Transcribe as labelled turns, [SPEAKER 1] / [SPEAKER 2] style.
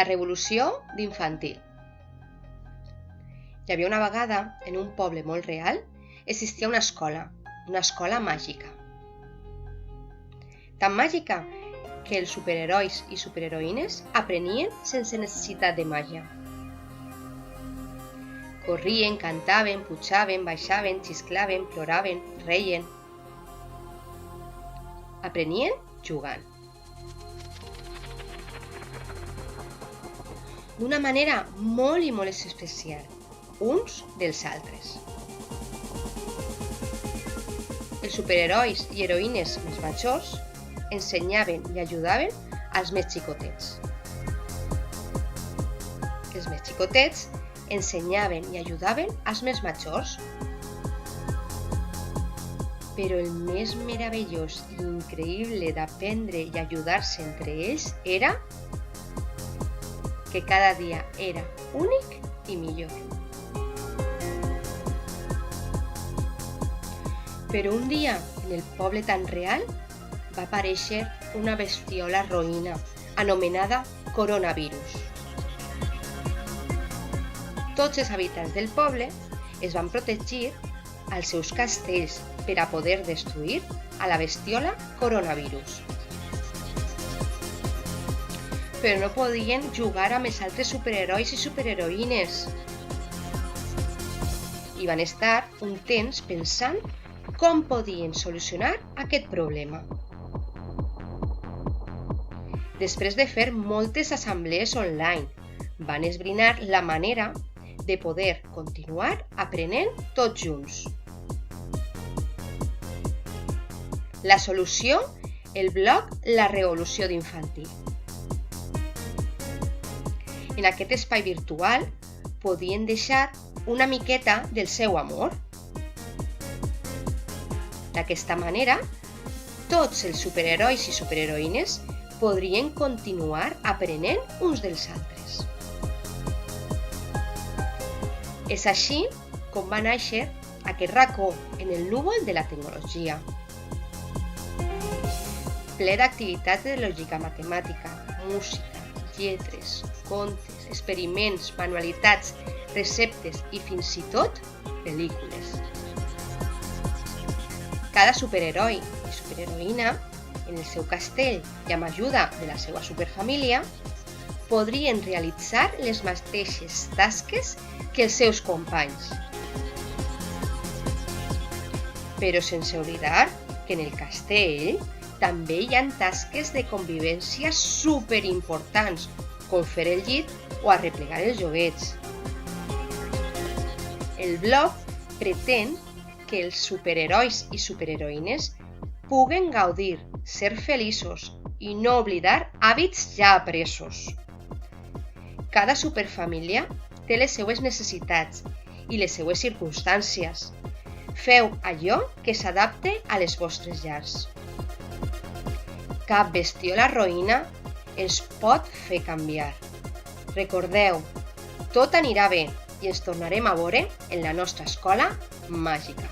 [SPEAKER 1] La revolució d'infantil. Hi havia una vegada, en un poble molt real, existia una escola màgica. Tan màgica que els superherois i superheroïnes aprenien sense necessitat de màgia. Corrien, cantaven, pujaven, baixaven, xisclaven, ploraven, reien. Aprenien jugant. D'una manera molt i molt especial, uns dels altres. Els superherois i heroïnes més majors ensenyaven i ajudaven als més xicotets. Els més xicotets ensenyaven i ajudaven als més majors. Però el més meravellós i increïble d'aprendre i ajudar-se entre ells era que cada dia era únic i millor. Però un dia, en el poble tan real, va aparèixer una bestiola roïna anomenada coronavirus. Tots els habitants del poble es van protegir als seus castells per a poder destruir a la bestiola coronavirus. Però no podien jugar amb els altres superherois i superheroïnes. I van estar un temps pensant com podien solucionar aquest problema. Després de fer moltes assemblees online, van esbrinar la manera de poder continuar aprenent tots junts. La solució, el blog La Revolució d'Infantil. En aquest espai virtual podien deixar una miqueta del seu amor. D'aquesta manera, tots els superherois i superheroïnes podrien continuar aprenent uns dels altres. És així com va néixer aquest racó en el núvol de la tecnologia. Ple d'activitats de lògica matemàtica, música, lletres, contes, experiments, manualitats, receptes i fins i tot pel·lícules. Cada superheroi i superheroïna, en el seu castell i amb ajuda de la seva superfamília, podrien realitzar les mateixes tasques que els seus companys. Però sense oblidar que en el castell també hi ha tasques de convivència superimportants, com fer el llit o arreplegar els joguets. El blog pretén que els superherois i superheroïnes puguen gaudir, ser feliços i no oblidar hàbits ja apresos. Cada superfamília té les seues necessitats i les seues circumstàncies. Feu allò que s'adapte a les vostres llars. Cap bestiola roïna ens pot fer canviar. Recordeu, tot anirà bé i ens tornarem a veure en la nostra escola màgica.